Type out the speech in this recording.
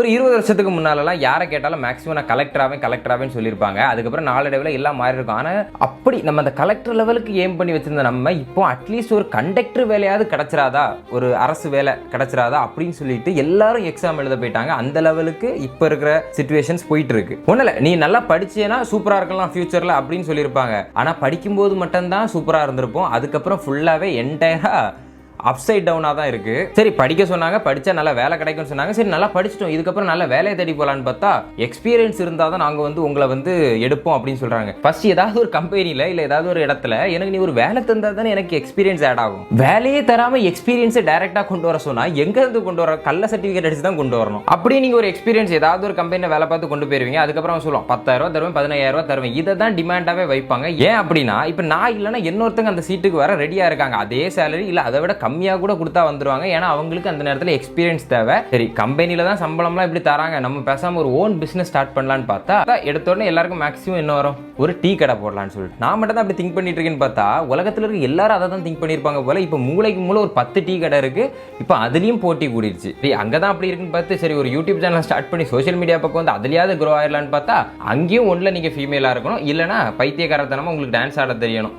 ஒரு 20 வருஷத்துக்கு முன்னாலலாம் யாரை கேட்டாலும் மேக்ஸிமம் நான் கலெக்டராகவே சொல்லியிருப்பாங்க. அதுக்கப்புறம் நாளடைவில் எல்லாம் மாறி இருக்கும். ஆனால் அப்படி நம்ம அந்த கலெக்டர் லெவலுக்கு ஏம் பண்ணி வச்சிருந்த நம்ம இப்போ அட்லீஸ்ட் ஒரு கண்டக்டர் வேலையாவது கிடைச்சிராதா, ஒரு அரசு வேலை கிடைச்சிராதா அப்படின்னு சொல்லிட்டு எல்லாரும் எக்ஸாம் எழுத போயிட்டாங்க. அந்த லெவலுக்கு இப்போ இருக்கிற சிச்சுவேஷன்ஸ் போயிட்டு இருக்கு. ஒன்றும் இல்லை, நீ நல்லா படிச்சேன்னா சூப்பராக இருக்கலாம் ஃபியூச்சரில் அப்படின்னு சொல்லியிருப்பாங்க. ஆனால் படிக்கும்போது மட்டும்தான் சூப்பராக இருந்திருப்போம். அதுக்கப்புறம் ஃபுல்லாகவே என்டையராக அப்சைட் டவுனாக தான் இருக்கு. சரி, படிக்க சொன்னாங்க, படிச்சா நல்லா வேலை கிடைக்கும்னு சொன்னாங்க. சரி, நல்லா படிச்சிட்டோம், இதுக்கப்புறம் நல்ல வேலையை தேடி போகலான்னு பார்த்தா எக்ஸ்பீரியன்ஸ் இருந்தால் தான் நாங்கள் உங்களை எடுப்போம் அப்படின்னு சொல்றாங்க. ஃபர்ஸ்ட் ஏதாவது ஒரு கம்பெனியில் இல்லை ஏதாவது ஒரு இடத்துல எனக்கு நீ ஒரு வேலை தந்தால் தானே எனக்கு எக்ஸ்பீரியன்ஸ் ஆட் ஆகும். வேலையே தராமல் எக்ஸ்பீரியன்ஸை டைரெக்டாக கொண்டு வர சொன்னால் எங்கேருந்து கொண்டு வர? கள்ள சர்டிஃபிகேட் அடிச்சு தான் கொண்டு வரணும். அப்படியே நீங்கள் ஒரு எக்ஸ்பீரியன்ஸ் ஏதாவது ஒரு கம்பெனியில் வேலை பார்த்து கொண்டு போயிருவீங்க. அதுக்கப்புறம் சொல்லுவோம் 10,000 தருவேன், 15,000 தருவேன். இதை தான் டிமாண்டாகவே வைப்பாங்க. ஏன் அப்படின்னா இப்போ நான் இல்லைன்னா இன்னொருத்தங்க அந்த சீட்டுக்கு வர ரெடியாக இருக்காங்க. அதே சேலரி இல்லை அதை விட கம்மியாக கூட கொடுத்தா வந்துருவாங்க. ஏன்னா அவங்களுக்கு அந்த நேரத்தில் எக்ஸ்பீரியன்ஸ் தேவை. சரி, கம்பெனில தான் சம்பளம்லாம் இப்படி தராங்க, நம்ம பேசாம ஒரு ஓன் பிசினஸ் ஸ்டார்ட் பண்ணலான்னு பார்த்தா எடுத்த உடனே எல்லாருக்கும் மேக்ஸிமம் என்ன வரும்? ஒரு டீ கடை போடலான்னு சொல்லிட்டு நான் மட்டும் தான் அப்படி திங்க் பண்ணிட்டு இருக்கேன்னு பார்த்தா உலகத்தில் இருக்க எல்லாரும் அதை தான் திங்க் பண்ணியிருப்பாங்க போல. இப்போ மூளைக்கு மூளை ஒரு 10 டீ கடை இருக்கு. இப்போ அதுலயும் போட்டி கூடிருச்சு. அங்கதான் அப்படி இருக்குன்னு பார்த்து சரி ஒரு யூடியூப் சேனல் ஸ்டார்ட் பண்ணி சோஷியல் மீடியா பக்கம் வந்து அதுலயாவது க்ரோ ஆயிடலான்னு பார்த்தா அங்கேயும் ஒன்றில் நீங்க ஃபீமேலா இருக்கணும், இல்லைன்னா பைத்தியக்காரத்தனமா உங்களுக்கு டான்ஸ் ஆட தெரியணும்.